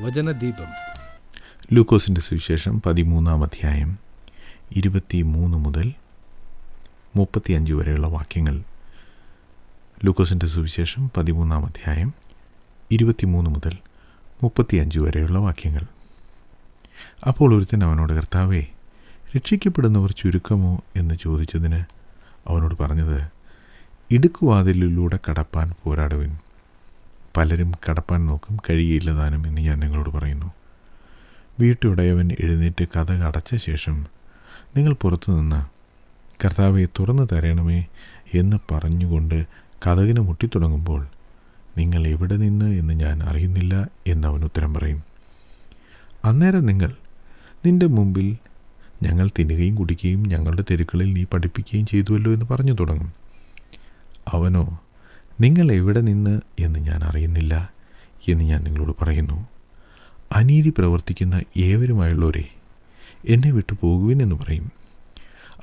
വചനദീപം. ലൂക്കോസിൻ്റെ സുവിശേഷം 13-ാം അധ്യായം 23 മുതൽ 35 വരെയുള്ള വാക്യങ്ങൾ. ലൂക്കോസിൻ്റെ സുവിശേഷം 13-ാം അധ്യായം 23 മുതൽ 35 വരെയുള്ള വാക്യങ്ങൾ. അപ്പോൾ ഒരുത്തൻ അവനോട്, കർത്താവേ, രക്ഷിക്കപ്പെടുന്നവർ ചുരുക്കമോ എന്ന് ചോദിച്ചതിന് അവനോട് പറഞ്ഞത്, ഇടുക്കുവാതിലിലൂടെ കടപ്പാൻ പോരാടുവിൻ. പലരും കടപ്പാൻ നോക്കും, കഴിയില്ല താനും എന്ന് ഞാൻ നിങ്ങളോട് പറയുന്നു. വീട്ടുടയവൻ എഴുന്നേറ്റ് കതക് അടച്ച ശേഷം നിങ്ങൾ പുറത്തു നിന്ന്, കർത്താവെ, തുറന്നു തരണമേ എന്ന് പറഞ്ഞുകൊണ്ട് കതകിന് മുട്ടിത്തുടങ്ങുമ്പോൾ, നിങ്ങൾ എവിടെ നിന്ന് എന്ന് ഞാൻ അറിയുന്നില്ല എന്നവൻ ഉത്തരം പറയും. അന്നേരം നിങ്ങൾ, നിന്റെ മുമ്പിൽ ഞങ്ങൾ തിന്നുകയും കുടിക്കുകയും ഞങ്ങളുടെ തെരുക്കളിൽ നീ പഠിപ്പിക്കുകയും ചെയ്തുവല്ലോ എന്ന് പറഞ്ഞു തുടങ്ങും. അവനോ, നിങ്ങൾ എവിടെ നിന്ന് എന്ന് ഞാൻ അറിയുന്നില്ല എന്ന് ഞാൻ നിങ്ങളോട് പറയുന്നു. അനീതി പ്രവർത്തിക്കുന്ന ഏവരുമായുള്ളവരെ, എന്നെ വിട്ടു പോകുവിൻ എന്ന് പറയും.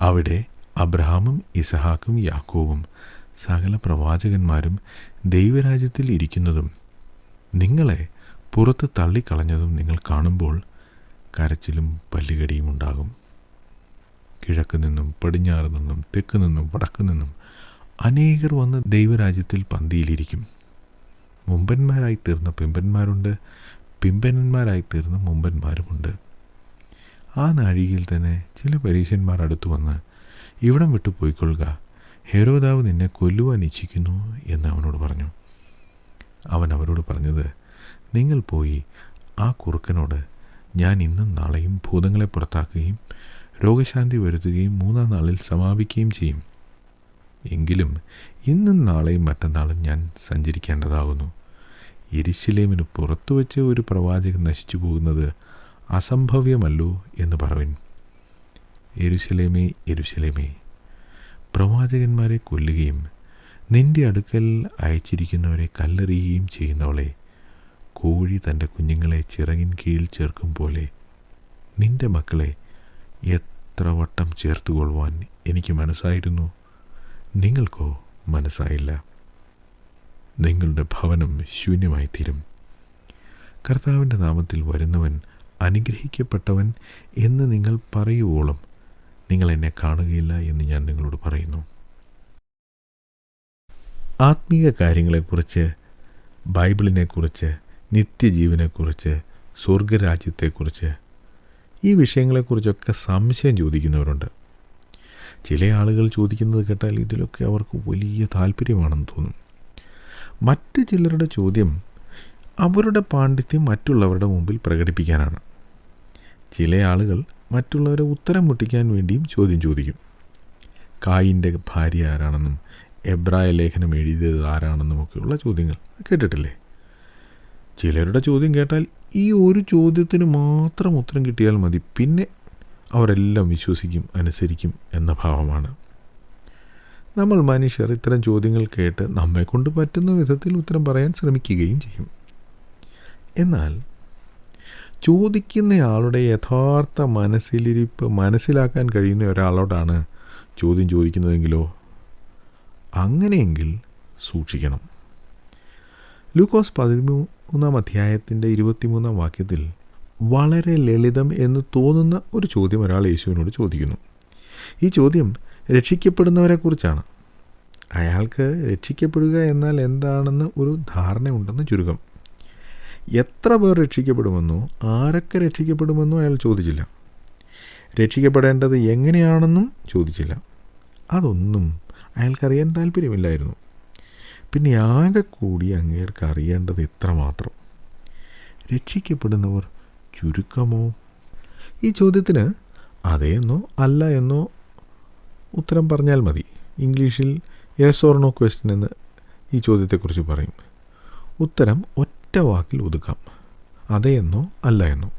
അവിടെ അബ്രഹാമും ഇസഹാക്കും യാക്കോബും സകല പ്രവാചകന്മാരും ദൈവരാജ്യത്തിൽ ഇരിക്കുന്നതും നിങ്ങളെ പുറത്ത് തള്ളിക്കളഞ്ഞതും നിങ്ങൾ കാണുമ്പോൾ കരച്ചിലും പല്ലുകടിയും ഉണ്ടാകും. കിഴക്ക് നിന്നും പടിഞ്ഞാറ് നിന്നും തെക്ക് നിന്നും വടക്ക് നിന്നും അനേകർ വന്ന് ദൈവരാജ്യത്തിൽ പന്തിയിലിരിക്കും. മുമ്പന്മാരായി തീർന്ന പിമ്പന്മാരുണ്ട്, പിമ്പന്മാരായി തീർന്ന മുമ്പന്മാരുമുണ്ട്. ആ നാഴികയിൽ തന്നെ ചില പരീശന്മാർ അടുത്തു വന്ന്, ഇവിടം വിട്ടു പോയിക്കൊള്ളുക, ഹെരോദാവ് നിന്നെ കൊല്ലുവാൻ ഇച്ഛിക്കുന്നു എന്ന് അവനോട് പറഞ്ഞു. അവൻ അവരോട് പറഞ്ഞത്, നിങ്ങൾ പോയി ആ കുറുക്കനോട്, ഞാൻ ഇന്നും നാളെയും ഭൂതങ്ങളെ പുറത്താക്കുകയും രോഗശാന്തി വരുത്തുകയും 3-ാം നാളിൽ സമാപിക്കുകയും ചെയ്യും. എങ്കിലും ഇന്നും നാളെയും മറ്റന്നാളും ഞാൻ സഞ്ചരിക്കേണ്ടതാകുന്നു. യെരുശലേമിന് പുറത്തു വെച്ച് ഒരു പ്രവാചകൻ നശിച്ചു പോകുന്നത് അസംഭവ്യമല്ലോ എന്ന് പറവിൻ. യെരുശലേമേ, യെരുശലേമേ, പ്രവാചകന്മാരെ കൊല്ലുകയും നിന്റെ അടുക്കൽ അയച്ചിരിക്കുന്നവരെ കല്ലെറിയുകയും ചെയ്യുന്നവളെ, കോഴി തൻ്റെ കുഞ്ഞുങ്ങളെ ചിറകിൻ കീഴിൽ ചേർക്കും പോലെ നിന്റെ മക്കളെ എത്ര വട്ടം ചേർത്തുകൊള്ളുവാൻ എനിക്ക് മനസ്സായിരുന്നു, നിങ്ങൾക്കോ മനസ്സായില്ല. നിങ്ങളുടെ ഭവനം ശൂന്യമായിത്തീരും. കർത്താവിൻ്റെ നാമത്തിൽ വരുന്നവൻ അനുഗ്രഹിക്കപ്പെട്ടവൻ എന്ന് നിങ്ങൾ പറയുവോളം നിങ്ങൾ എന്നെ കാണുകയില്ല എന്ന് ഞാൻ നിങ്ങളോട് പറയുന്നു. ആത്മീയ കാര്യങ്ങളെക്കുറിച്ച്, ബൈബിളിനെക്കുറിച്ച്, നിത്യജീവനെക്കുറിച്ച്, സ്വർഗരാജ്യത്തെക്കുറിച്ച്, ഈ വിഷയങ്ങളെക്കുറിച്ചൊക്കെ സംശയം ചോദിക്കുന്നവരുണ്ട്. ചില ആളുകൾ ചോദിക്കുന്നത് കേട്ടാൽ ഇതിലൊക്കെ അവർക്ക് വലിയ താല്പര്യമാണെന്ന് തോന്നും. മറ്റ് ചിലരുടെ ചോദ്യം അവരുടെ പാണ്ഡിത്യം മറ്റുള്ളവരുടെ മുമ്പിൽ പ്രകടിപ്പിക്കാനാണ്. ചില ആളുകൾ മറ്റുള്ളവരെ ഉത്തരം മുട്ടിക്കാൻ വേണ്ടിയും ചോദ്യം ചോദിക്കും. കായിൻ്റെ ഭാര്യ ആരാണെന്നും എബ്രായ ലേഖനം എഴുതിയത് ആരാണെന്നുമൊക്കെയുള്ള ചോദ്യങ്ങൾ കേട്ടിട്ടില്ലേ? ചിലരുടെ ചോദ്യം കേട്ടാൽ ഈ ഒരു ചോദ്യത്തിന് മാത്രം ഉത്തരം കിട്ടിയാൽ മതി, പിന്നെ അവരെല്ലാം വിശ്വസിക്കും, അനുസരിക്കും എന്ന ഭാവമാണ്. നമ്മൾ മനുഷ്യർ ഇത്തരം ചോദ്യങ്ങൾ കേട്ട് നമ്മെക്കൊണ്ട് പറ്റുന്ന വിധത്തിൽ ഉത്തരം പറയാൻ ശ്രമിക്കുകയും ചെയ്യും. എന്നാൽ ചോദിക്കുന്നയാളുടെ യഥാർത്ഥ മനസ്സിലിരിപ്പ് മനസ്സിലാക്കാൻ കഴിയുന്ന ഒരാളോടാണ് ചോദ്യം ചോദിക്കുന്നതെങ്കിലോ, അങ്ങനെയെങ്കിൽ സൂക്ഷിക്കണം. ലൂക്കോസ് 13-ാം അധ്യായത്തിൻ്റെ 23-ാം വാക്യത്തിൽ വളരെ ലളിതം എന്ന് തോന്നുന്ന ഒരു ചോദ്യം ഒരാൾ യേശുവിനോട് ചോദിക്കുന്നു. ഈ ചോദ്യം രക്ഷിക്കപ്പെടുന്നവരെക്കുറിച്ചാണ്. അയാൾക്ക് രക്ഷിക്കപ്പെടുക എന്നാൽ എന്താണെന്ന് ഒരു ധാരണയുണ്ടെന്ന് ചുരുക്കം. എത്ര പേർ രക്ഷിക്കപ്പെടുമെന്നോ ആരൊക്കെ രക്ഷിക്കപ്പെടുമെന്നോ അയാൾ ചോദിച്ചില്ല. രക്ഷിക്കപ്പെടേണ്ടത് എങ്ങനെയാണെന്നും ചോദിച്ചില്ല. അതൊന്നും അയാൾക്കറിയാൻ താല്പര്യമില്ലായിരുന്നു. പിന്നെ ആകെ കൂടി അങ്ങേർക്ക് അറിയേണ്ടത് ഇത്രമാത്രം: രക്ഷിക്കപ്പെടുന്നവർ ചുരുക്കമോ? ഈ ചോദ്യത്തിന് അതെയെന്നോ അല്ല എന്നോ ഉത്തരം പറഞ്ഞാൽ മതി. ഇംഗ്ലീഷിൽ യെസ് ഓർ നോ ക്വസ്റ്റ്യൻ എന്ന് ഈ ചോദ്യത്തെക്കുറിച്ച് പറയും. ഉത്തരം ഒറ്റ വാക്കിൽ ഒതുക്കാം: അതെയെന്നോ അല്ല എന്നോ.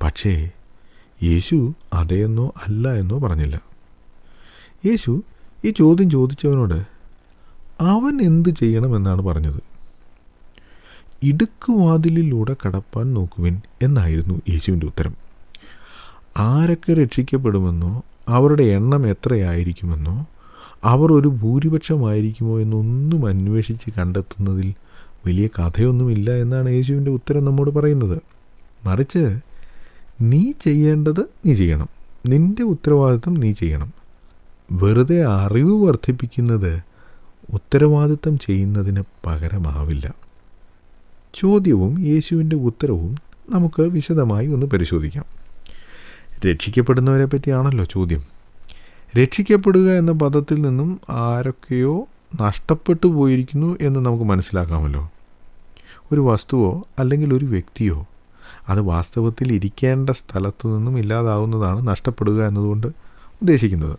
പക്ഷേ യേശു അതെയെന്നോ അല്ല എന്നോ പറഞ്ഞില്ല. യേശു ഈ ചോദ്യം ചോദിച്ചവനോട് അവൻ എന്ത് ചെയ്യണമെന്നാണ് പറഞ്ഞത്. ഇടുക്കുവാതിലിലൂടെ കടപ്പാൻ നോക്കുവിൻ എന്നായിരുന്നു യേശുവിൻ്റെ ഉത്തരം. ആരൊക്കെ രക്ഷിക്കപ്പെടുമെന്നോ അവരുടെ എണ്ണം എത്രയായിരിക്കുമെന്നോ അവർ ഒരു ഭൂരിപക്ഷമായിരിക്കുമോ എന്നൊന്നും അന്വേഷിച്ച് കണ്ടെത്തുന്നതിൽ വലിയ കഥയൊന്നുമില്ല എന്നാണ് യേശുവിൻ്റെ ഉത്തരം നമ്മോട് പറയുന്നത്. മറിച്ച് നീ ചെയ്യേണ്ടത് നീ ചെയ്യണം, നിൻ്റെ ഉത്തരവാദിത്വം നീ ചെയ്യണം. വെറുതെ അറിവ് വർദ്ധിപ്പിക്കുന്നത് ഉത്തരവാദിത്വം ചെയ്യുന്നതിന് പകരമാവില്ല. ചോദ്യവും യേശുവിൻ്റെ ഉത്തരവും നമുക്ക് വിശദമായി ഒന്ന് പരിശോധിക്കാം. രക്ഷിക്കപ്പെടുന്നവരെ പറ്റിയാണല്ലോ ചോദ്യം. രക്ഷിക്കപ്പെടുക എന്ന പദത്തിൽ നിന്നും ആരൊക്കെയോ നഷ്ടപ്പെട്ടു പോയിരിക്കുന്നു എന്ന് നമുക്ക് മനസ്സിലാക്കാമല്ലോ. ഒരു വസ്തുവോ അല്ലെങ്കിൽ ഒരു വ്യക്തിയോ അത് വാസ്തവത്തിൽ ഇരിക്കേണ്ട സ്ഥലത്തു നിന്നും ഇല്ലാതാവുന്നതാണ് നഷ്ടപ്പെടുക എന്നതുകൊണ്ട് ഉദ്ദേശിക്കുന്നത്.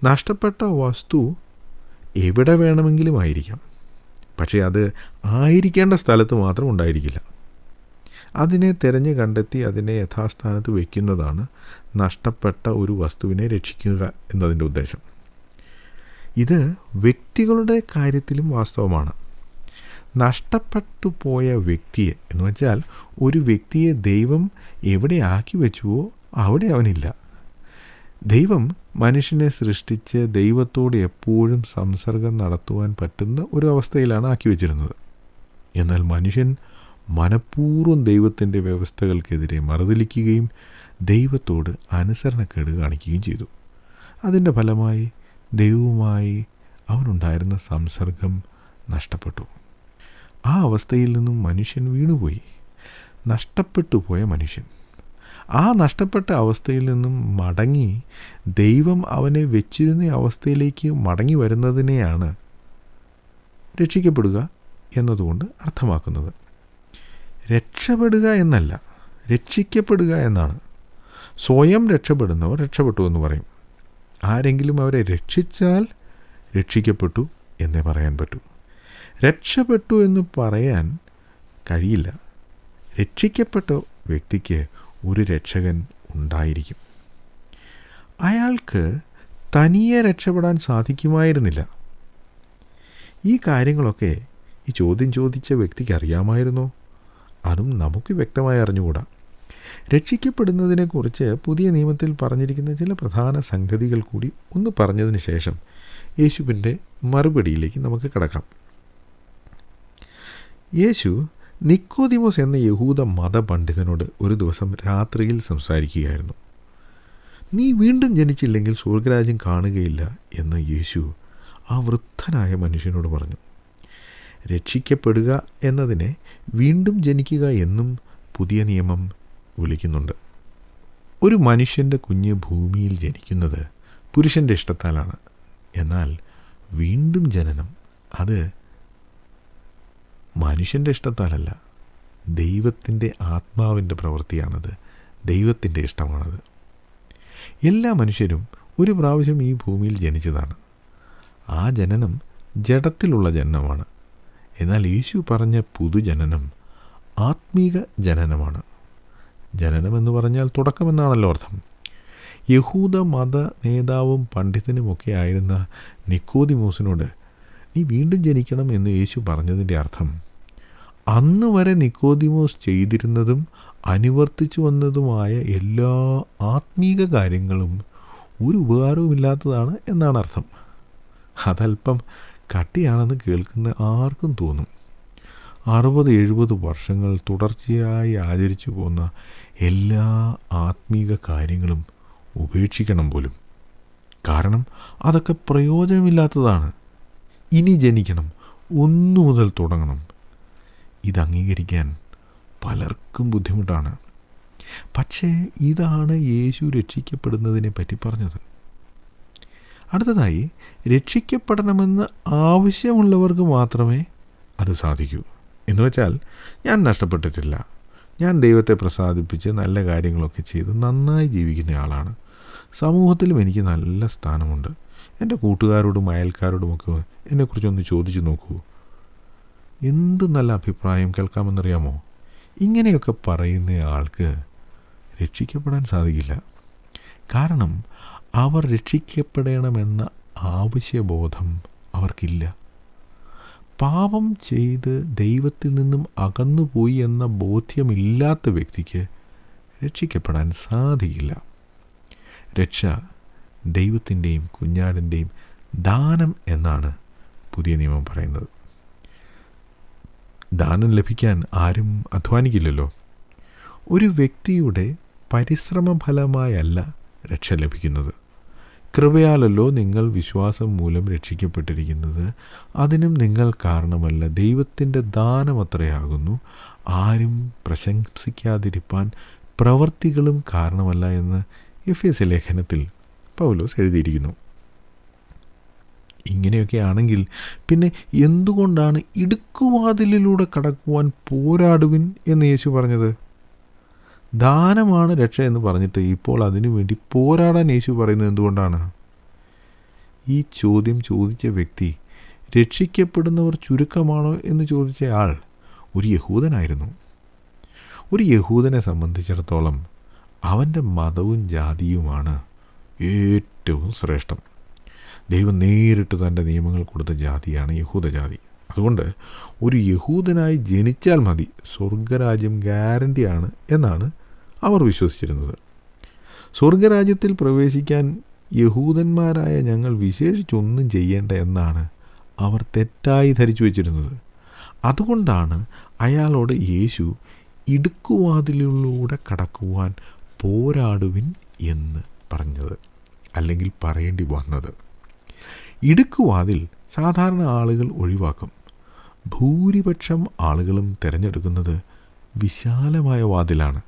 നഷ്ടപ്പെട്ട വസ്തു എവിടെ വേണമെങ്കിലും ആയിരിക്കാം, പക്ഷേ അത് ആയിരിക്കേണ്ട സ്ഥലത്ത് മാത്രം ഉണ്ടായിരിക്കില്ല. അതിനെ തിരഞ്ഞു കണ്ടെത്തി അതിനെ യഥാസ്ഥാനത്ത് വയ്ക്കുന്നതാണ് നഷ്ടപ്പെട്ട ഒരു വസ്തുവിനെ രക്ഷിക്കുക എന്നതിൻ്റെ ഉദ്ദേശം. ഇത് വ്യക്തികളുടെ കാര്യത്തിലും വാസ്തവമാണ്. നഷ്ടപ്പെട്ടു പോയ വ്യക്തിയെ എന്ന് വെച്ചാൽ ഒരു വ്യക്തിയെ ദൈവം എവിടെ ആക്കി വെച്ചുവോ അവിടെ അവനില്ല. ദൈവം മനുഷ്യനെ സൃഷ്ടിച്ച് ദൈവത്തോട് എപ്പോഴും സംസർഗം നടത്തുവാൻ പറ്റുന്ന ഒരു അവസ്ഥയിലാണ് ആക്കി വെച്ചിരുന്നത്. എന്നാൽ മനുഷ്യൻ മനഃപൂർവ്വം ദൈവത്തിൻ്റെ വ്യവസ്ഥകൾക്കെതിരെ മറുതലിക്കുകയും ദൈവത്തോട് അനുസരണക്കേട് കാണിക്കുകയും ചെയ്തു. അതിൻ്റെ ഫലമായി ദൈവവുമായി അവനുണ്ടായിരുന്ന സംസർഗം നഷ്ടപ്പെട്ടു. ആ അവസ്ഥയിൽ നിന്നും മനുഷ്യൻ വീണുപോയി. നഷ്ടപ്പെട്ടു പോയ മനുഷ്യൻ ആ നഷ്ടപ്പെട്ട അവസ്ഥയിൽ നിന്നും മടങ്ങി ദൈവം അവനെ വെച്ചിരുന്ന അവസ്ഥയിലേക്ക് മടങ്ങി വരുന്നതിനെയാണ് രക്ഷിക്കപ്പെടുക എന്നതുകൊണ്ട് അർത്ഥമാക്കുന്നത്. രക്ഷപ്പെടുക എന്നല്ല, രക്ഷിക്കപ്പെടുക എന്നാണ്. സ്വയം രക്ഷപ്പെടുന്നവർ രക്ഷപ്പെട്ടു എന്ന് പറയും. ആരെങ്കിലും അവരെ രക്ഷിച്ചാൽ രക്ഷിക്കപ്പെട്ടു എന്നേ പറയാൻ പറ്റൂ. രക്ഷപ്പെട്ടു എന്ന് പറയാൻ കഴിയില്ല. രക്ഷിക്കപ്പെട്ട വ്യക്തിക്ക് ഒരു രക്ഷകൻ ഉണ്ടായിരിക്കും. അയാൾക്ക് തനിയെ രക്ഷപ്പെടാൻ സാധിക്കുമായിരുന്നില്ല. ഈ കാര്യങ്ങളൊക്കെ ഈ ചോദ്യം ചോദിച്ച വ്യക്തിക്ക് അറിയാമായിരുന്നോ? അതും നമുക്ക് വ്യക്തമായി അറിഞ്ഞുകൂടാ. രക്ഷിക്കപ്പെടുന്നതിനെക്കുറിച്ച് പുതിയ നിയമത്തിൽ പറഞ്ഞിരിക്കുന്ന ചില പ്രധാന സംഗതികൾ കൂടി ഒന്ന് പറഞ്ഞതിന് ശേഷം യേശുവിൻ്റെ മറുപടിയിലേക്ക് നമുക്ക് കടക്കാം. യേശു നിക്കോദിമോസ് എന്ന യഹൂദ മതപണ്ഡിതനോട് ഒരു ദിവസം രാത്രിയിൽ സംസാരിക്കുകയായിരുന്നു. നീ വീണ്ടും ജനിച്ചില്ലെങ്കിൽ സ്വർഗരാജ്യം കാണുകയില്ല എന്ന് യേശു ആ വൃദ്ധനായ മനുഷ്യനോട് പറഞ്ഞു. രക്ഷിക്കപ്പെടുക എന്നതിനെ വീണ്ടും ജനിക്കുക എന്നും പുതിയ നിയമം വിളിക്കുന്നുണ്ട്. ഒരു മനുഷ്യൻ്റെ കുഞ്ഞ് ഭൂമിയിൽ ജനിക്കുന്നത് പുരുഷൻ്റെ ഇഷ്ടത്താലാണ്. എന്നാൽ വീണ്ടും ജനനം അത് മനുഷ്യൻ്റെ ഇഷ്ടത്താലല്ല, ദൈവത്തിൻ്റെ ആത്മാവിൻ്റെ പ്രവൃത്തിയാണത്, ദൈവത്തിൻ്റെ ഇഷ്ടമാണത്. എല്ലാ മനുഷ്യരും ഒരു പ്രാവശ്യം ഈ ഭൂമിയിൽ ജനിച്ചതാണ്. ആ ജനനം ജഡത്തിലുള്ള ജനനമാണ്. എന്നാൽ യേശു പറഞ്ഞ പുതുജനനം ആത്മീക ജനനമാണ്. ജനനമെന്ന് പറഞ്ഞാൽ തുടക്കമെന്നാണല്ലോ അർത്ഥം. യഹൂദ മത നേതാവും പണ്ഡിതനുമൊക്കെ ആയിരുന്ന നിക്കോദിമോസിനോട് നീ വീണ്ടും ജനിക്കണം എന്ന് യേശു പറഞ്ഞതിൻ്റെ അർത്ഥം അന്ന് വരെ നിക്കോദിമോസ് ചെയ്തിരുന്നതും അനുവർത്തിച്ചു വന്നതുമായ എല്ലാ ആത്മീക കാര്യങ്ങളും ഒരു ഉപകാരവുമില്ലാത്തതാണ് എന്നാണ് അർത്ഥം. അതല്പം കട്ടിയാണെന്ന് കേൾക്കുന്ന ആർക്കും തോന്നും. 60-70 വർഷങ്ങൾ തുടർച്ചയായി ആചരിച്ചു പോന്ന എല്ലാ ആത്മീക കാര്യങ്ങളും ഉപേക്ഷിക്കണം പോലും. കാരണം അതൊക്കെ പ്രയോജനമില്ലാത്തതാണ്. ഇനി ജനിക്കണം, ഒന്നു മുതൽ തുടങ്ങണം. ഇത് അംഗീകരിക്കാൻ പലർക്കും ബുദ്ധിമുട്ടാണ്. പക്ഷേ ഇതാണ് യേശു രക്ഷിക്കപ്പെടുന്നതിനെ പറ്റി പറഞ്ഞത്. അടുത്തതായി, രക്ഷിക്കപ്പെടണമെന്ന് ആവശ്യമുള്ളവർക്ക് മാത്രമേ അത് സാധിക്കൂ. എന്ന് വെച്ചാൽ, ഞാൻ നഷ്ടപ്പെട്ടിട്ടില്ല, ഞാൻ ദൈവത്തെ പ്രസാദിപ്പിച്ച് നല്ല കാര്യങ്ങളൊക്കെ ചെയ്ത് നന്നായി ജീവിക്കുന്ന ആളാണ്, സമൂഹത്തിലും എനിക്ക് നല്ല സ്ഥാനമുണ്ട്, എൻ്റെ കൂട്ടുകാരോടും അയൽക്കാരോടുമൊക്കെ എന്നെക്കുറിച്ചൊന്ന് ചോദിച്ചു നോക്കൂ, എന്ത് നല്ല അഭിപ്രായം കേൾക്കാമെന്നറിയാമോ? ഇങ്ങനെയൊക്കെ പറയുന്ന ആൾക്ക് രക്ഷിക്കപ്പെടാൻ സാധിക്കില്ല. കാരണം അവർ രക്ഷിക്കപ്പെടണമെന്ന ആവശ്യബോധം അവർക്കില്ല. പാപം ചെയ്ത് ദൈവത്തിൽ നിന്നും അകന്നുപോയി എന്ന ബോധ്യമില്ലാത്ത വ്യക്തിക്ക് രക്ഷിക്കപ്പെടാൻ സാധിക്കില്ല. രക്ഷ ദൈവത്തിൻ്റെയും കുഞ്ഞാടിൻ്റെയും ദാനം എന്നാണ് പുതിയ നിയമം പറയുന്നത്. ദാനം ലഭിക്കാൻ ആരും അധ്വാനിക്കില്ലല്ലോ. ഒരു വ്യക്തിയുടെ പരിശ്രമഫലമായല്ല രക്ഷ ലഭിക്കുന്നത്. കൃപയാലല്ലോ നിങ്ങൾ വിശ്വാസം മൂലം രക്ഷിക്കപ്പെട്ടിരിക്കുന്നത്. അതിനും നിങ്ങൾ കാരണമല്ല, ദൈവത്തിൻ്റെ ദാനമത്രയാകുന്നു. ആരും പ്രശംസിക്കാതിരിപ്പാൻ പ്രവൃത്തികളും കാരണമല്ല എന്ന് എഫേസ്യ ലേഖനത്തിൽ പൗലോസ് എഴുതിയിരിക്കുന്നു. ഇങ്ങനെയൊക്കെ ആണെങ്കിൽ പിന്നെ എന്തുകൊണ്ടാണ് ഇടുക്കുവാതിലിലൂടെ കടക്കുവാൻ പോരാടുവിൻ എന്ന് യേശു പറഞ്ഞത്? ദാനമാണ് രക്ഷ എന്ന് പറഞ്ഞിട്ട് ഇപ്പോൾ അതിനു വേണ്ടി പോരാടാൻ യേശു പറയുന്നത് എന്തുകൊണ്ടാണ്? ഈ ചോദ്യം ചോദിച്ച വ്യക്തി രക്ഷിക്കപ്പെടുന്നവർ ചുരുക്കമാണോ എന്ന് ചോദിച്ച ആൾ ഒരു യഹൂദനായിരുന്നു. ഒരു യഹൂദനെ സംബന്ധിച്ചിടത്തോളം അവൻ്റെ മതവും ജാതിയുമാണ് ഏറ്റവും ശ്രേഷ്ഠം. ദൈവം നേരിട്ട് തൻ്റെ നിയമങ്ങൾ കൊടുത്ത ജാതിയാണ് യഹൂദജാതി. അതുകൊണ്ട് ഒരു യഹൂദനായി ജനിച്ചാൽ മതി, സ്വർഗരാജ്യം ഗ്യാരണ്ടിയാണ് എന്നാണ് അവർ വിശ്വസിച്ചിരുന്നത്. സ്വർഗരാജ്യത്തിൽ പ്രവേശിക്കാൻ യഹൂദന്മാരായ ഞങ്ങൾ വിശേഷിച്ചൊന്നും ചെയ്യേണ്ട എന്നാണ് അവർ തെറ്റായി ധരിച്ചു വച്ചിരുന്നത്. അതുകൊണ്ടാണ് അയാളോട് യേശു ഇടുക്കുവാതിലിലൂടെ കടക്കുവാൻ പോരാടുവിൻ എന്ന് പറഞ്ഞത്, അല്ലെങ്കിൽ പറയേണ്ടി വന്നത്. ഇടുക്കുവാതിൽ സാധാരണ ആളുകൾ ഒഴിവാക്കും. ഭൂരിപക്ഷം ആളുകളും തിരഞ്ഞെടുക്കുന്നത് വിശാലമായ വാതിലാണ്.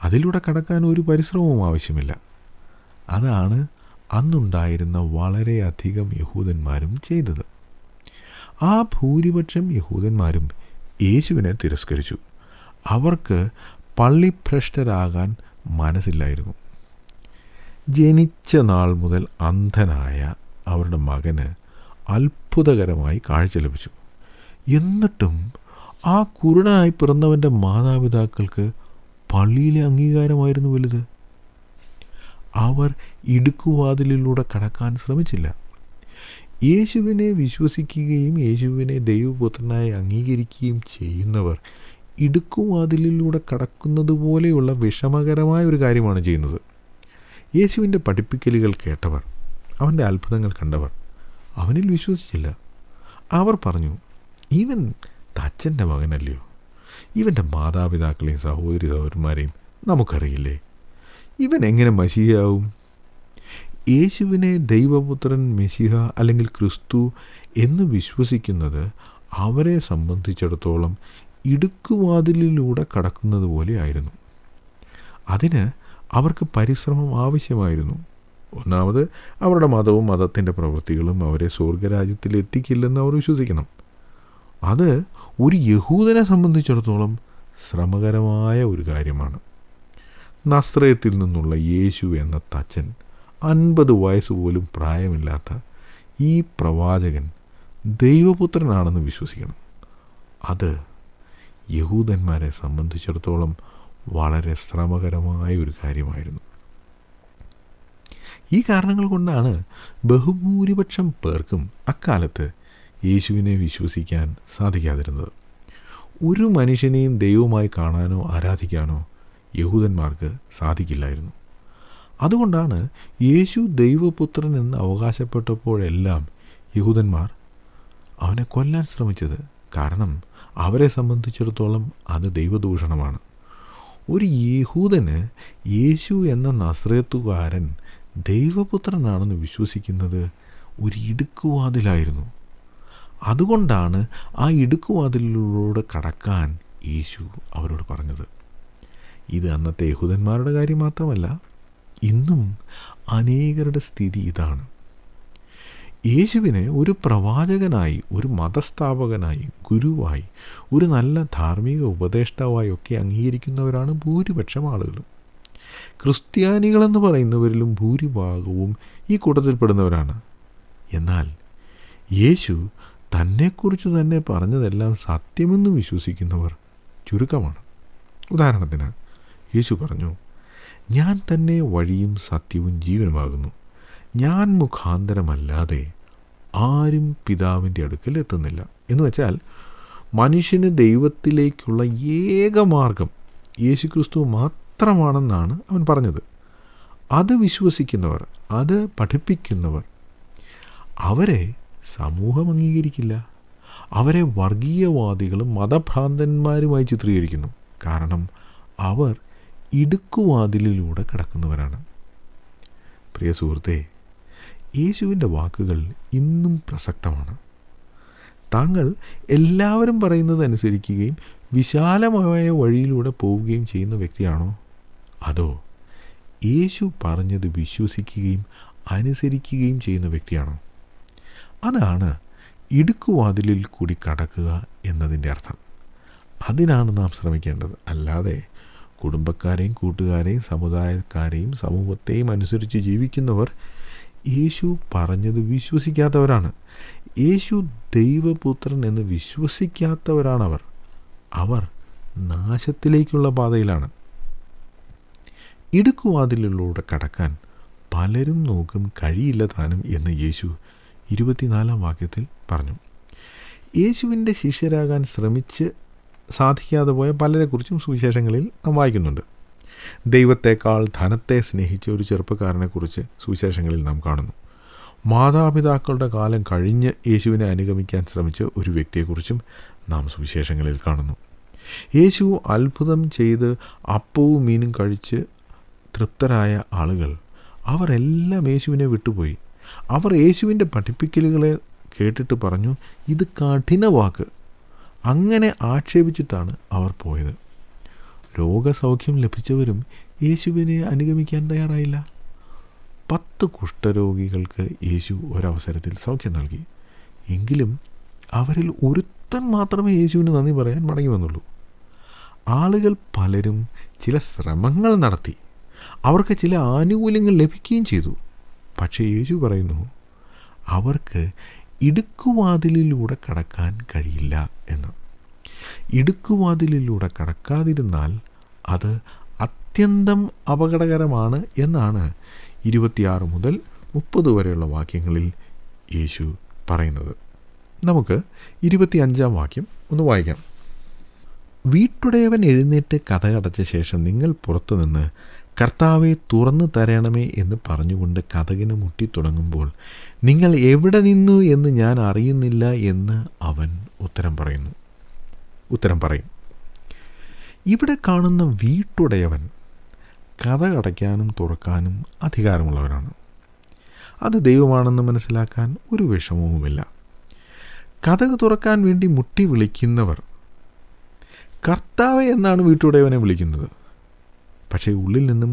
അതിലൂടെ കടക്കാൻ ഒരു പരിശ്രമവും ആവശ്യമില്ല. അതാണ് അന്നുണ്ടായിരുന്ന വളരെയധികം യഹൂദന്മാരും ചെയ്തത്. ആ ഭൂരിപക്ഷം യഹൂദന്മാരും യേശുവിനെ തിരസ്കരിച്ചു. അവർക്ക് പള്ളിഭ്രഷ്ടരാകാൻ മനസ്സില്ലായിരുന്നു. ജനിച്ച നാൾ മുതൽ അന്ധനായ അവരുടെ മകന് അത്ഭുതകരമായി കാഴ്ച ലഭിച്ചു. എന്നിട്ടും ആ കുരുടനായി പിറന്നവൻ്റെ മാതാപിതാക്കൾക്ക് പള്ളിയിലെ അംഗീകാരമായിരുന്നു വലുത്. അവർ ഇടുക്കുവാതിലിലൂടെ കടക്കാൻ ശ്രമിച്ചില്ല. യേശുവിനെ വിശ്വസിക്കുകയും യേശുവിനെ ദൈവപുത്രനായി അംഗീകരിക്കുകയും ചെയ്യുന്നവർ ഇടുക്കുവാതിലിലൂടെ കടക്കുന്നത് പോലെയുള്ള വിഷമകരമായ ഒരു കാര്യമാണ് ചെയ്യുന്നത്. യേശുവിൻ്റെ പഠിപ്പിക്കലുകൾ കേട്ടവർ, അവൻ്റെ അത്ഭുതങ്ങൾ കണ്ടവർ അവനിൽ വിശ്വസിച്ചില്ല. അവർ പറഞ്ഞു, ഇവൻ തച്ചൻ്റെ മകനല്ലയോ? ഇവൻ്റെ മാതാപിതാക്കളെയും സഹോദരി സഹോദരന്മാരെയും നമുക്കറിയില്ലേ? ഇവൻ എങ്ങനെ മശിഹയാവും? യേശുവിനെ ദൈവപുത്രൻ, മെശിഹ അല്ലെങ്കിൽ ക്രിസ്തു എന്ന് വിശ്വസിക്കുന്നത് അവരെ സംബന്ധിച്ചിടത്തോളം ഇടുക്കുവാതിലിലൂടെ കടക്കുന്നത് പോലെ ആയിരുന്നു. അതിന് അവർക്ക് പരിശ്രമം ആവശ്യമായിരുന്നു. ഒന്നാമത്, അവരുടെ മതവും മതത്തിൻ്റെ പ്രവൃത്തികളും അവരെ സ്വർഗരാജ്യത്തിൽ എത്തിക്കില്ലെന്ന് അവർ വിശ്വസിക്കണം. അത് ഒരു യഹൂദനെ സംബന്ധിച്ചിടത്തോളം ശ്രമകരമായ ഒരു കാര്യമാണ്. നസ്രയത്തിൽ നിന്നുള്ള യേശു എന്ന തച്ചൻ, 50 വയസ്സ് പോലും പ്രായമില്ലാത്ത ഈ പ്രവാചകൻ ദൈവപുത്രനാണെന്ന് വിശ്വസിക്കണം. അത് യഹൂദന്മാരെ സംബന്ധിച്ചിടത്തോളം വളരെ ശ്രമകരമായ ഒരു കാര്യമായിരുന്നു. ഈ കാരണങ്ങൾ കൊണ്ടാണ് ബഹുഭൂരിപക്ഷം പേർക്കും അക്കാലത്ത് യേശുവിനെ വിശ്വസിക്കാൻ സാധിക്കാതിരുന്നത്. ഒരു മനുഷ്യനെയും ദൈവമായി കാണാനോ ആരാധിക്കാനോ യഹൂദന്മാർക്ക് സാധിക്കില്ലായിരുന്നു. അതുകൊണ്ടാണ് യേശു ദൈവപുത്രൻ എന്ന് അവകാശപ്പെട്ടപ്പോഴെല്ലാം യഹൂദന്മാർ അവനെ കൊല്ലാൻ ശ്രമിച്ചത്. കാരണം അവരെ സംബന്ധിച്ചിടത്തോളം അത് ദൈവദൂഷണമാണ്. ഒരു യഹൂദന് യേശു എന്ന നസ്രയത്തുകാരൻ ദൈവപുത്രനാണെന്ന് വിശ്വസിക്കുന്നത് ഒരു ഇടുക്കുവാതിലായിരുന്നു. അതുകൊണ്ടാണ് ആ ഇടുക്കുവാതിലൂടെ കടക്കാൻ യേശു അവരോട് പറഞ്ഞത്. ഇത് അന്നത്തെ യഹൂദന്മാരുടെ കാര്യം മാത്രമല്ല, ഇന്നും അനേകരുടെ സ്ഥിതി ഇതാണ്. യേശുവിനെ ഒരു പ്രവാചകനായി, ഒരു മതസ്ഥാപകനായി, ഗുരുവായി, ഒരു നല്ല ധാർമ്മിക ഉപദേഷ്ടാവായി ഒക്കെ അംഗീകരിക്കുന്നവരാണ് ഭൂരിപക്ഷം ആളുകളും. ക്രിസ്ത്യാനികളെന്ന് പറയുന്നവരിലും ഭൂരിഭാഗവും ഈ കൂട്ടത്തിൽപ്പെടുന്നവരാണ്. എന്നാൽ യേശു തന്നെക്കുറിച്ച് തന്നെ പറഞ്ഞതെല്ലാം സത്യമെന്ന് വിശ്വസിക്കുന്നവർ ചുരുക്കമാണ്. ഉദാഹരണത്തിന് യേശു പറഞ്ഞു, ഞാൻ തന്നെ വഴിയും സത്യവും ജീവനുമാകുന്നു. ഞാൻ മുഖാന്തരമല്ലാതെ ആരും പിതാവിൻ്റെ അടുക്കൽ എത്തുന്നില്ല. എന്ന് വെച്ചാൽ മനുഷ്യന് ദൈവത്തിലേക്കുള്ള ഏക മാർഗം യേശുക്രിസ്തു മാത്രമാണെന്നാണ് അവൻ പറഞ്ഞത്. അത് വിശ്വസിക്കുന്നവർ, അത് പഠിപ്പിക്കുന്നവർ, അവരെ സമൂഹം അംഗീകരിക്കില്ല. അവരെ വർഗീയവാദികളും മതഭ്രാന്തന്മാരുമായി ചിത്രീകരിക്കുന്നു. കാരണം അവർ ഇടുക്കുവാതിലിലൂടെ കടക്കുന്നവരാണ്. പ്രിയ സുഹൃത്തേ, യേശുവിൻ്റെ വാക്കുകൾ ഇന്നും പ്രസക്തമാണ്. താങ്കൾ എല്ലാവരും പറയുന്നത് അനുസരിക്കുകയും വിശാലമായ വഴിയിലൂടെ പോവുകയും ചെയ്യുന്ന വ്യക്തിയാണോ? അതോ യേശു പറഞ്ഞത് വിശ്വസിക്കുകയും അനുസരിക്കുകയും ചെയ്യുന്ന വ്യക്തിയാണോ? അതാണ് ഇടുക്കുവാതിലിൽ കൂടി കടക്കുക എന്നതിൻ്റെ അർത്ഥം. അതിനാണ് നാം ശ്രമിക്കേണ്ടത്. അല്ലാതെ കുടുംബക്കാരെയും കൂട്ടുകാരെയും സമുദായക്കാരെയും സമൂഹത്തെയും അനുസരിച്ച് ജീവിക്കുന്നവർ യേശു പറഞ്ഞത് വിശ്വസിക്കാത്തവരാണ്. യേശു ദൈവപുത്രൻ എന്ന് വിശ്വസിക്കാത്തവരാണവർ. അവർ നാശത്തിലേക്കുള്ള പാതയിലാണ്. ഇടുക്കുവാതിലിലൂടെ കടക്കാൻ പലരും നോക്കും, കഴിയില്ല താനും എന്ന് യേശു 24 വാക്യത്തിൽ പറഞ്ഞു. യേശുവിൻ്റെ ശിഷ്യരാകാൻ ശ്രമിച്ച് സാധിക്കാതെ പോയ പലരെക്കുറിച്ചും സുവിശേഷങ്ങളിൽ നാം വായിക്കുന്നുണ്ട്. ദൈവത്തെക്കാൾ ധനത്തെ സ്നേഹിച്ച ഒരു ചെറുപ്പക്കാരനെക്കുറിച്ച് സുവിശേഷങ്ങളിൽ നാം കാണുന്നു. മാതാപിതാക്കളുടെ കാലം കഴിഞ്ഞ് യേശുവിനെ അനുഗമിക്കാൻ ശ്രമിച്ച ഒരു വ്യക്തിയെക്കുറിച്ചും നാം സുവിശേഷങ്ങളിൽ കാണുന്നു. യേശു അത്ഭുതം ചെയ്ത് അപ്പവും മീനും കഴിച്ച് തൃപ്തരായ ആളുകൾ, അവരെല്ലാം യേശുവിനെ വിട്ടുപോയി. അവർ യേശുവിൻ്റെ പഠിപ്പിക്കലുകളെ കേട്ടിട്ട് പറഞ്ഞു, ഇത് കഠിന വാക്ക്. അങ്ങനെ ആക്ഷേപിച്ചിട്ടാണ് അവർ പോയത്. രോഗസൗഖ്യം ലഭിച്ചവരും യേശുവിനെ അനുഗമിക്കാൻ തയ്യാറായില്ല. 10 കുഷ്ഠരോഗികൾക്ക് യേശു ഒരവസരത്തിൽ സൗഖ്യം നൽകി. എങ്കിലും അവരിൽ ഒരുത്തൻ മാത്രമേ യേശുവിന് നന്ദി പറയാൻ മടങ്ങി വന്നുള്ളൂ. ആളുകൾ പലരും ചില ശ്രമങ്ങൾ നടത്തി, അവർക്ക് ചില ആനുകൂല്യങ്ങൾ ലഭിക്കുകയും ചെയ്തു. പക്ഷേ യേശു പറയുന്നു, അവർക്ക് ഇടുക്കുവാതിലിലൂടെ കടക്കാൻ കഴിയില്ല എന്ന്. ഇടുക്കുവാതിലിലൂടെ കടക്കാതിരുന്നാൽ അത് അത്യന്തം അപകടകരമാണ് എന്നാണ് 26 മുതൽ 30 വരെയുള്ള വാക്യങ്ങളിൽ യേശു പറയുന്നത്. നമുക്ക് 25 വാക്യം ഒന്ന് വായിക്കാം. വീട്ടുടയവൻ എഴുന്നേറ്റ് കതകടച്ച ശേഷം നിങ്ങൾ പുറത്തുനിന്ന് കർത്താവെ തുറന്നു തരണമേ എന്ന് പറഞ്ഞുകൊണ്ട് കതകിന് മുട്ടി തുടങ്ങുമ്പോൾ നിങ്ങൾ എവിടെ നിന്നു എന്ന് ഞാൻ അറിയുന്നില്ല എന്ന് അവൻ ഉത്തരം പറയും. ഇവിടെ കാണുന്ന വീട്ടുടയവൻ കതകടയ്ക്കാനും തുറക്കാനും അധികാരമുള്ളവരാണ്. അത് ദൈവമാണെന്ന് മനസ്സിലാക്കാൻ ഒരു വിഷമവുമില്ല. കതക് തുറക്കാൻ വേണ്ടി മുട്ടി വിളിക്കുന്നവർ കർത്താവെ എന്നാണ് വീട്ടുടയവനെ വിളിക്കുന്നത്. പക്ഷേ ഉള്ളിൽ നിന്നും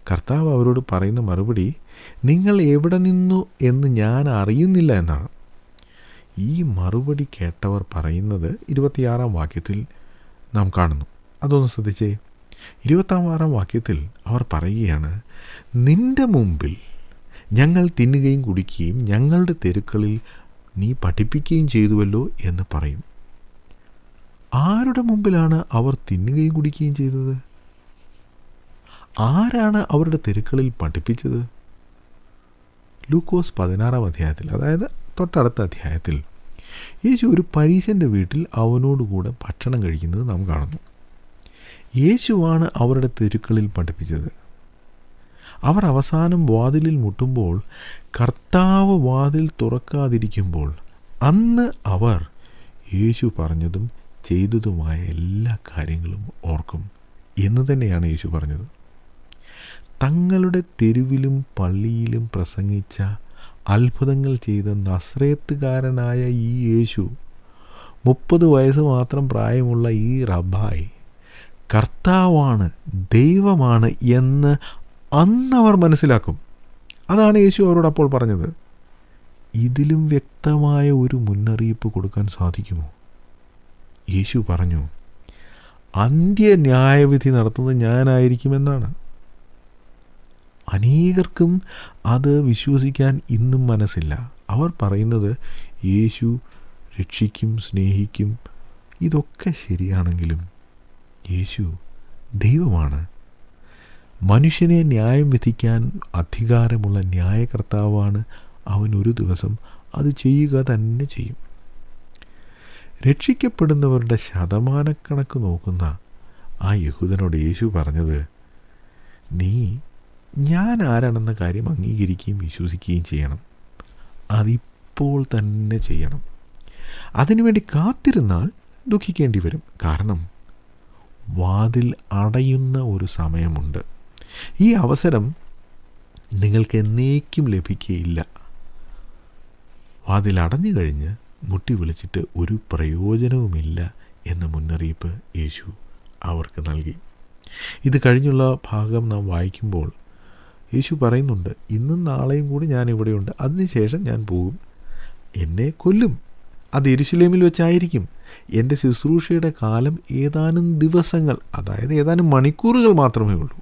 കർത്താവ് അവരോട് പറയുന്ന മറുപടി നിങ്ങൾ എവിടെ നിന്നു എന്ന് ഞാൻ അറിയുന്നില്ല എന്നാണ്. ഈ മറുപടി കേട്ടവർ പറയുന്നത് 26 വാക്യത്തിൽ നാം കാണുന്നു. അതൊന്ന് ശ്രദ്ധിച്ചേ. 26 വാക്യത്തിൽ അവർ പറയുകയാണ്, നിന്റെ മുമ്പിൽ ഞങ്ങൾ തിന്നുകയും കുടിക്കുകയും ഞങ്ങളുടെ തെരുക്കളിൽ നീ പഠിപ്പിക്കുകയും ചെയ്തുവല്ലോ എന്ന് പറയും. ആരുടെ മുമ്പിലാണ് അവർ തിന്നുകയും കുടിക്കുകയും ചെയ്തത്? ആരാണ് അവരുടെ തെരുക്കളിൽ പഠിപ്പിച്ചത്? ലൂക്കോസ് 16 അധ്യായത്തിൽ, അതായത് തൊട്ടടുത്ത അധ്യായത്തിൽ, യേശു ഒരു പരീശൻ്റെ വീട്ടിൽ അവനോടുകൂടെ ഭക്ഷണം കഴിക്കുന്നത് നാം കാണുന്നു. യേശുവാണ് അവരുടെ തെരുക്കളിൽ പഠിപ്പിച്ചത്. അവർ അവസാനം വാതിലിൽ മുട്ടുമ്പോൾ കർത്താവ് വാതിൽ തുറക്കാതിരിക്കുമ്പോൾ അന്ന് അവർ യേശു പറഞ്ഞതും ചെയ്തതുമായ എല്ലാ കാര്യങ്ങളും ഓർക്കും എന്ന് തന്നെയാണ് യേശു പറഞ്ഞത്. തങ്ങളുടെ തെരുവിലും പള്ളിയിലും പ്രസംഗിച്ച അത്ഭുതങ്ങൾ ചെയ്ത നസ്രേത്തുകാരനായ ഈ യേശു, 30 വയസ്സ് മാത്രം പ്രായമുള്ള ഈ റബ്ബായി കർത്താവാണ്, ദൈവമാണ് എന്ന് അന്നവർ മനസ്സിലാക്കും. അതാണ് യേശു അവരോട് അപ്പോൾ പറഞ്ഞത്. ഇതിലും വ്യക്തമായ ഒരു മുന്നറിയിപ്പ് കൊടുക്കാൻ സാധിക്കുമോ? യേശു പറഞ്ഞു, അന്ത്യന്യായവിധി നടത്തുന്നത് ഞാനായിരിക്കുമെന്നാണ്. അനേകർക്കും അത് വിശ്വസിക്കാൻ ഇന്നും മനസ്സില്ല. അവർ പറയുന്നത് യേശു രക്ഷിക്കും, സ്നേഹിക്കും. ഇതൊക്കെ ശരിയാണെങ്കിലും യേശു ദൈവമാണ്. മനുഷ്യനെ ന്യായം വിധിക്കാൻ അധികാരമുള്ള ന്യായകർത്താവാണ്. അവൻ ഒരു ദിവസം അത് ചെയ്യുക തന്നെ ചെയ്യും. രക്ഷിക്കപ്പെടുന്നവരുടെ ശതമാനക്കണക്ക് നോക്കുന്ന ആ യഹൂദനോട് യേശു പറഞ്ഞത്, നീ ഞാൻ ആരാണെന്ന കാര്യം അംഗീകരിക്കുകയും വിശ്വസിക്കുകയും ചെയ്യണം. അതിപ്പോൾ തന്നെ ചെയ്യണം. അതിനുവേണ്ടി കാത്തിരുന്നാൽ ദുഃഖിക്കേണ്ടി വരും. കാരണം വാതിൽ അടയുന്ന ഒരു സമയമുണ്ട്. ഈ അവസരം നിങ്ങൾക്ക് എന്നേക്കും ലഭിക്കുകയില്ല. വാതിൽ അടഞ്ഞു കഴിഞ്ഞ് മുട്ടി വിളിച്ചിട്ട് ഒരു പ്രയോജനവുമില്ല എന്ന മുന്നറിയിപ്പ് യേശു അവർക്ക് നൽകി. ഇത് കഴിഞ്ഞുള്ള ഭാഗം നാം വായിക്കുമ്പോൾ യേശു പറയുന്നുണ്ട്, ഇന്നും നാളെയും കൂടി ഞാൻ ഇവിടെയുണ്ട്, അതിനുശേഷം ഞാൻ പോകും, എന്നെ കൊല്ലും, അത് യെരുശലേമിൽ വെച്ചായിരിക്കും. എൻ്റെ ശുശ്രൂഷയുടെ കാലം ഏതാനും ദിവസങ്ങൾ, അതായത് ഏതാനും മണിക്കൂറുകൾ മാത്രമേ ഉള്ളൂ.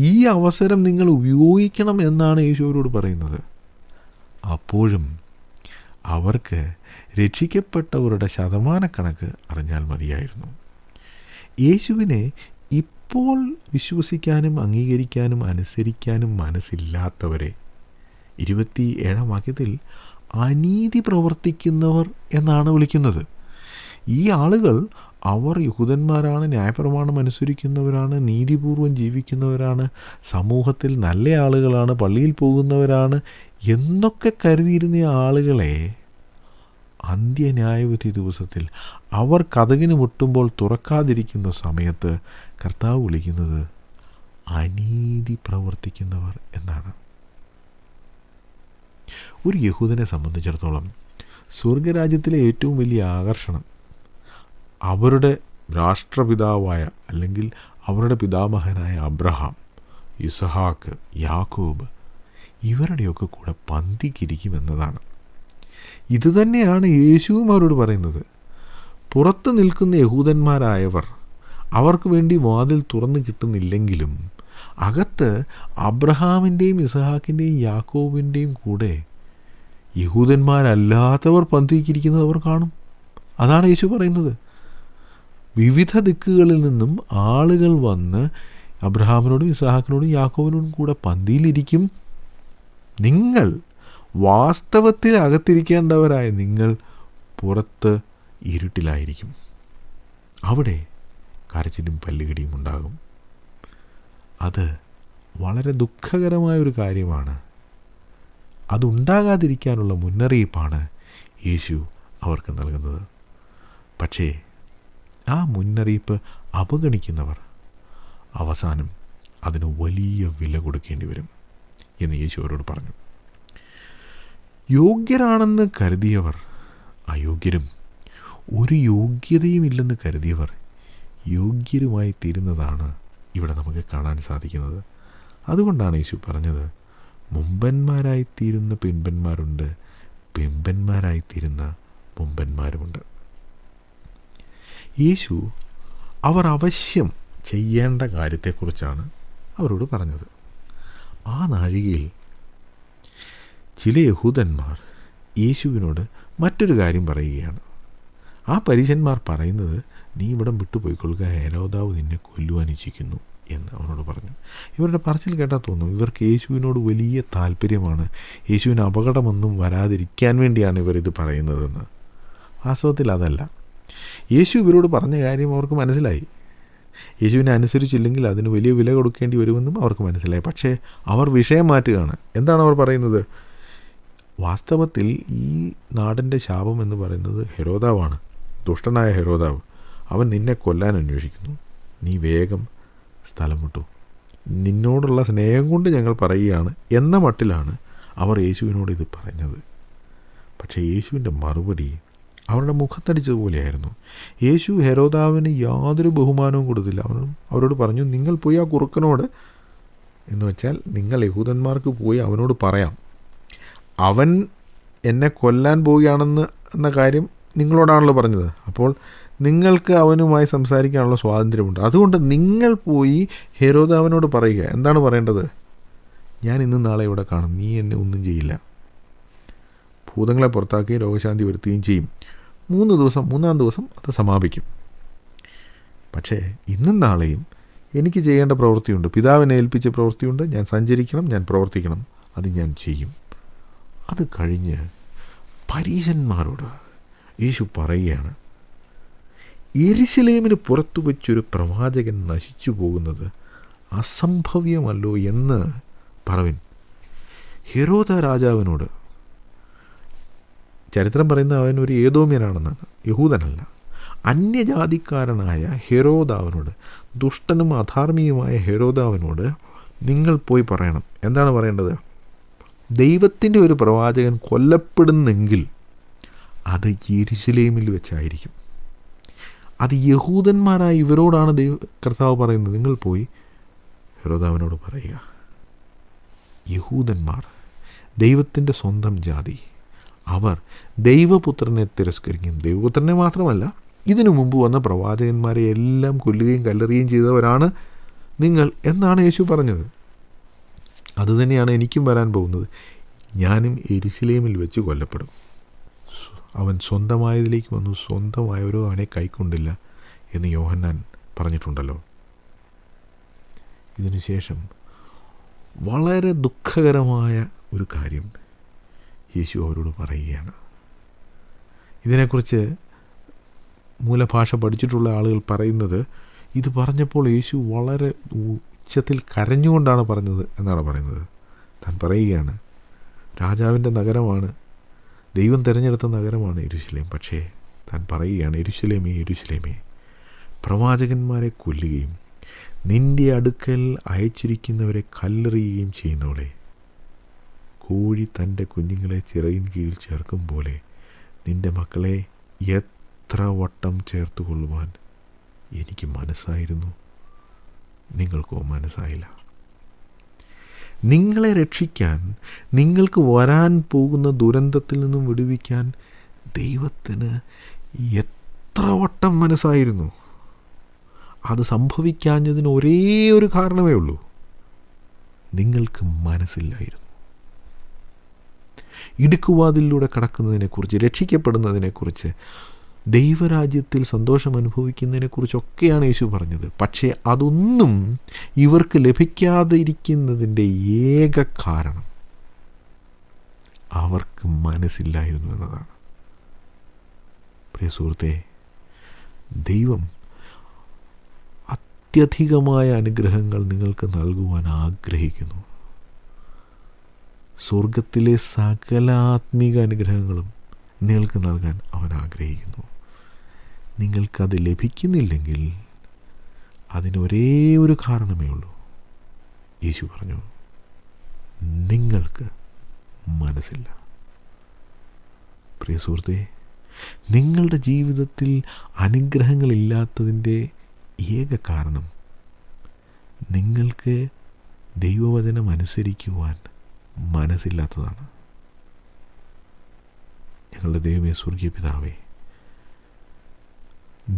ഈ അവസരം നിങ്ങൾ ഉപയോഗിക്കണം എന്നാണ് യേശു അവരോട് പറയുന്നത്. അപ്പോഴും അവർക്ക് രക്ഷിക്കപ്പെട്ടവരുടെ ശതമാനക്കണക്ക് അറിഞ്ഞാൽ മതിയായിരുന്നു. യേശുവിനെ ഇപ്പോൾ വിശ്വസിക്കാനും അംഗീകരിക്കാനും അനുസരിക്കാനും മനസ്സില്ലാത്തവരെ 27 വാക്യത്തിൽ അനീതി പ്രവർത്തിക്കുന്നവർ എന്നാണ് വിളിക്കുന്നത്. ഈ ആളുകൾ അവർ യഹൂദന്മാരാണ്, ന്യായപ്രമാണം അനുസരിക്കുന്നവരാണ്, നീതിപൂർവം ജീവിക്കുന്നവരാണ്, സമൂഹത്തിൽ നല്ല ആളുകളാണ്, പള്ളിയിൽ പോകുന്നവരാണ് എന്നൊക്കെ കരുതിയിരുന്ന ആളുകളെ അന്ത്യന്യായവിധി ദിവസത്തിൽ അവർ കതകിന് മുട്ടുമ്പോൾ തുറക്കാതിരിക്കുന്ന സമയത്ത് കർത്താവ് വിളിക്കുന്നത് അനീതി പ്രവർത്തിക്കുന്നവർ എന്നാണ്. ഒരു യഹൂദനെ സംബന്ധിച്ചിടത്തോളം സ്വർഗരാജ്യത്തിലെ ഏറ്റവും വലിയ ആകർഷണം അവരുടെ രാഷ്ട്രപിതാവായ അല്ലെങ്കിൽ അവരുടെ പിതാമഹനായ അബ്രഹാം, ഇസഹാക്ക്, യാക്കോബ് ഇവരുടെയൊക്കെ കൂടെ പന്തിക്കിരിക്കുമെന്നതാണ്. ഇതുതന്നെയാണ് യേശുവും അവരോട് പറയുന്നത്. പുറത്ത് നിൽക്കുന്ന യഹൂദന്മാരായവർ അവർക്ക് വേണ്ടി വാതിൽ തുറന്നു കിട്ടുന്നില്ലെങ്കിലും അകത്ത് അബ്രഹാമിൻ്റെയും ഇസഹാക്കിൻ്റെയും യാക്കോബിൻ്റെയും കൂടെ യഹൂദന്മാരല്ലാത്തവർ പന്തിക്കിരിക്കുന്നത് അവർ കാണും. അതാണ് യേശു പറയുന്നത്. വിവിധ ദിക്കുകളിൽ നിന്നും ആളുകൾ വന്ന് അബ്രഹാമിനോടും ഇസഹാക്കിനോടും യാക്കോബിനോടും കൂടെ പന്തിയിലിരിക്കും. നിങ്ങൾ വാസ്തവത്തിൽ അകത്തിരിക്കേണ്ടവരായ നിങ്ങൾ പുറത്ത് ഇരുട്ടിലായിരിക്കും. അവിടെ കരച്ചിലും പല്ലുകടിയും ഉണ്ടാകും. അത് വളരെ ദുഃഖകരമായൊരു കാര്യമാണ്. അതുണ്ടാകാതിരിക്കാനുള്ള മുന്നറിയിപ്പാണ് യേശു അവർക്ക് നൽകുന്നത്. പക്ഷേ ആ മുന്നറിയിപ്പ് അവഗണിക്കുന്നവർ അവസാനം അതിന് വലിയ വില കൊടുക്കേണ്ടി വരും എന്ന് യേശു അവരോട് പറഞ്ഞു. യോഗ്യരാണെന്ന് കരുതിയവർ അയോഗ്യരും, ഒരു യോഗ്യതയും ഇല്ലെന്ന് കരുതിയവർ യോഗ്യരുമായി തീരുന്നതാണ് ഇവിടെ നമുക്ക് കാണാൻ സാധിക്കുന്നത്. അതുകൊണ്ടാണ് യേശു പറഞ്ഞത്, മുമ്പന്മാരായിത്തീരുന്ന പിൻപന്മാരുണ്ട്, പിൻപന്മാരായിത്തീരുന്ന മുമ്പന്മാരുമുണ്ട്. യേശു അവർ അവശ്യം ചെയ്യേണ്ട കാര്യത്തെക്കുറിച്ചാണ് അവരോട് പറഞ്ഞത്. ആ നാഴികയിൽ ചില യഹൂദന്മാർ യേശുവിനോട് മറ്റൊരു കാര്യം പറയുകയാണ്. ആ പരീശന്മാർ പറയുന്നത്, നീ ഇവിടം വിട്ടുപോയിക്കൊള്ളുക, ഹെരോദാവ് നിന്നെ കൊല്ലുവാൻ ഇച്ഛിക്കുന്നു എന്ന് അവനോട് പറഞ്ഞു. ഇവരുടെ പറച്ചിൽ കേട്ടാൽ തോന്നും ഇവർക്ക് യേശുവിനോട് വലിയ താല്പര്യമാണ്, യേശുവിന് അപകടമൊന്നും വരാതിരിക്കാൻ വേണ്ടിയാണ് ഇവരിത് പറയുന്നതെന്ന്. വാസ്തവത്തിൽ അതല്ല. യേശു ഇവരോട് പറഞ്ഞ കാര്യം അവർക്ക് മനസ്സിലായി. യേശുവിനെ അനുസരിച്ചില്ലെങ്കിൽ അതിന് വലിയ വില കൊടുക്കേണ്ടി വരുമെന്നും അവർക്ക് മനസ്സിലായി. പക്ഷേ അവർ വിഷയം മാറ്റുകയാണ്. എന്താണ് അവർ പറയുന്നത്? വാസ്തവത്തിൽ ഈ നാടിൻ്റെ ശാപം എന്ന് പറയുന്നത് ഹെരോദാവാണ്, ദുഷ്ടനായ ഹെരോദാവ്. അവൻ നിന്നെ കൊല്ലാൻ അന്വേഷിക്കുന്നു. നീ വേഗം സ്ഥലം വിട്ടു. നിന്നോടുള്ള സ്നേഹം കൊണ്ട് ഞങ്ങൾ പറയുകയാണ് എന്ന മട്ടിലാണ് അവർ യേശുവിനോട് ഇത് പറഞ്ഞത്. പക്ഷേ യേശുവിൻ്റെ മറുപടി അവരുടെ മുഖത്തടിച്ചതുപോലെയായിരുന്നു. യേശു ഹെരോദാവിന് യാതൊരു ബഹുമാനവും കൊടുത്തില്ല. അവരോട് പറഞ്ഞു, നിങ്ങൾ പോയി ആ കുറുക്കനോട്, എന്ന് വെച്ചാൽ നിങ്ങൾ യഹൂദന്മാർക്ക് പോയി അവനോട് പറയാം, അവൻ എന്നെ കൊല്ലാൻ പോവുകയാണെന്ന് എന്ന കാര്യം നിങ്ങളോടാണല്ലോ പറഞ്ഞത്. അപ്പോൾ നിങ്ങൾക്ക് അവനുമായി സംസാരിക്കാനുള്ള സ്വാതന്ത്ര്യമുണ്ട്. അതുകൊണ്ട് നിങ്ങൾ പോയി ഹെരോദാവിനോട് പറയുക. എന്താണ് പറയേണ്ടത്? ഞാൻ ഇന്നും നാളെ ഇവിടെ കാണും, നീ എന്നെ ഒന്നും ചെയ്യില്ല, ഭൂതങ്ങളെ പുറത്താക്കുകയും രോഗശാന്തി വരുത്തുകയും ചെയ്യും. 3 ദിവസം, 3-ാം ദിവസം അത് സമാപിക്കും. പക്ഷേ ഇന്നും നാളെയും എനിക്ക് ചെയ്യേണ്ട പ്രവൃത്തിയുണ്ട്, പിതാവിനെ ഏൽപ്പിച്ച പ്രവൃത്തിയുണ്ട്. ഞാൻ സഞ്ചരിക്കണം, ഞാൻ പ്രവർത്തിക്കണം, അത് ഞാൻ ചെയ്യും. അത് കഴിഞ്ഞ് പരീശന്മാരോട് യേശു പറയുകയാണ്, യെരുശലേമിന് പുറത്തു വച്ചൊരു പ്രവാചകൻ നശിച്ചു പോകുന്നത് അസംഭവ്യമല്ലോ എന്ന് പറവിൻ. ഹെരോദ രാജാവിനോട് ചരിത്രം പറയുന്നത് അവൻ ഒരു ഏദോമ്യനാണെന്നാണ്, യഹൂദനല്ല. അന്യജാതിക്കാരനായ ഹെരോദാവിനോട്, ദുഷ്ടനും അധാർമികമായ ഹെരോദാവിനോട് നിങ്ങൾ പോയി പറയണം. എന്താണ് പറയേണ്ടത്? ദൈവത്തിൻ്റെ ഒരു പ്രവാചകൻ കൊല്ലപ്പെടുന്നെങ്കിൽ അത് യെരുശലേമിൽ വെച്ചായിരിക്കും. അത് യഹൂദന്മാരായ ഇവരോടാണ് കർത്താവ് പറയുന്നത്. നിങ്ങൾ പോയി ഹെരോദാവിനോട് പറയുക. യഹൂദന്മാർ, ദൈവത്തിൻ്റെ സ്വന്തം ജാതി, അവർ ദൈവപുത്രനെ തിരസ്കരിക്കും. ദൈവപുത്രനെ മാത്രമല്ല, ഇതിനു മുമ്പ് വന്ന പ്രവാചകന്മാരെ എല്ലാം കൊല്ലുകയും കല്ലെറിയുകയും ചെയ്തവരാണ് നിങ്ങൾ എന്നാണ് യേശു പറഞ്ഞത്. അതുതന്നെയാണ് എനിക്കും വരാൻ പോകുന്നത്. ഞാനും യെരുശലേമിൽ വെച്ച് കൊല്ലപ്പെടും. അവൻ സ്വന്തമായതിലേക്ക് വന്നു, സ്വന്തമായവരോ അവനെ കൈക്കൊണ്ടില്ല എന്ന് യോഹന്നാൻ പറഞ്ഞിട്ടുണ്ടല്ലോ. ഇതിനുശേഷം വളരെ ദുഃഖകരമായ ഒരു കാര്യം യേശു അവരോട് പറയുകയാണ്. ഇതിനെക്കുറിച്ച് മൂലഭാഷ പഠിച്ചിട്ടുള്ള ആളുകൾ പറയുന്നത്, ഇത് പറഞ്ഞപ്പോൾ യേശു വളരെ ഉച്ചത്തിൽ കരഞ്ഞുകൊണ്ടാണ് പറഞ്ഞത് എന്നാണ് പറയുന്നത്. താൻ പറയുകയാണ്, രാജാവിൻ്റെ നഗരമാണ്, ദൈവം തിരഞ്ഞെടുത്ത നഗരമാണ് യെരുശലേം. പക്ഷേ താൻ പറയുകയാണ്, യെരുശലേമേ യെരുശലേമേ, പ്രവാചകന്മാരെ കൊല്ലുകയും നിൻ്റെ അടുക്കൽ അയച്ചിരിക്കുന്നവരെ കല്ലെറിയുകയും ചെയ്യുന്നവളെ, കോഴി തൻ്റെ കുഞ്ഞുങ്ങളെ ചിറകിൻ കീഴിൽ ചേർക്കും പോലെ നിൻ്റെ മക്കളെ എത്ര വട്ടം ചേർത്ത് കൊള്ളുവാൻ എനിക്ക് മനസ്സായിരുന്നു, നിങ്ങൾക്കോ മനസ്സായില്ല. നിങ്ങളെ രക്ഷിക്കാൻ, നിങ്ങൾക്ക് വരാൻ പോകുന്ന ദുരന്തത്തിൽ നിന്നും വിടുവിക്കാൻ ദൈവത്തിന് എത്ര വട്ടം മനസ്സായിരുന്നു. അത് സംഭവിക്കാഞ്ഞതിന് ഒരേ ഒരു കാരണമേ ഉള്ളൂ, നിങ്ങൾക്ക് മനസ്സില്ലായിരുന്നു. ഇടുക്കുവാതിലൂടെ കടക്കുന്നതിനെക്കുറിച്ച്, രക്ഷിക്കപ്പെടുന്നതിനെക്കുറിച്ച്, ദൈവരാജ്യത്തിൽ സന്തോഷം അനുഭവിക്കുന്നതിനെക്കുറിച്ചൊക്കെയാണ് യേശു പറഞ്ഞത്. പക്ഷേ അതൊന്നും ഇവർക്ക് ലഭിക്കാതിരിക്കുന്നതിൻ്റെ ഏക കാരണം അവർക്ക് മനസ്സില്ലായിരുന്നു എന്നതാണ്. പ്രിയ സുഹൃത്തേ, ദൈവം അത്യധികമായ അനുഗ്രഹങ്ങൾ നിങ്ങൾക്ക് നൽകുവാൻ ആഗ്രഹിക്കുന്നു. സ്വർഗത്തിലെ സകല ആത്മീക അനുഗ്രഹങ്ങളും നിങ്ങൾക്ക് നൽകാൻ അവൻ ആഗ്രഹിക്കുന്നു. നിങ്ങൾക്കത് ലഭിക്കുന്നില്ലെങ്കിൽ അതിനൊരേ ഒരു കാരണമേ ഉള്ളൂ. യേശു പറഞ്ഞു, നിങ്ങൾക്ക് മനസ്സില്ല. പ്രിയ സുഹൃത്തേ, നിങ്ങളുടെ ജീവിതത്തിൽ അനുഗ്രഹങ്ങളില്ലാത്തതിൻ്റെ ഏക കാരണം നിങ്ങൾക്ക് ദൈവവചനം അനുസരിക്കുവാൻ മനസ്സില്ലാത്തതാണ്. ഞങ്ങളുടെ ദൈവമേ, സ്വർഗീയ പിതാവേ,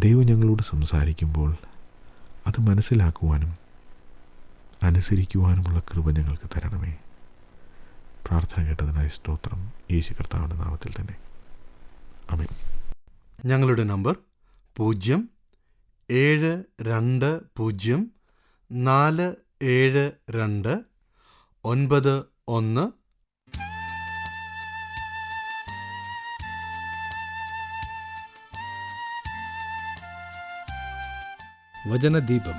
ദൈവം ഞങ്ങളോട് സംസാരിക്കുമ്പോൾ അത് മനസ്സിലാക്കുവാനും അനുസരിക്കുവാനുമുള്ള കൃപ ഞങ്ങൾക്ക് തരണമേ. പ്രാർത്ഥന കേട്ടതിനായി സ്തോത്രം. യേശു കർത്താവിൻ്റെ നാമത്തിൽ തന്നെ, ആമേൻ. ഞങ്ങളുടെ നമ്പർ 072047291. വചനദീപം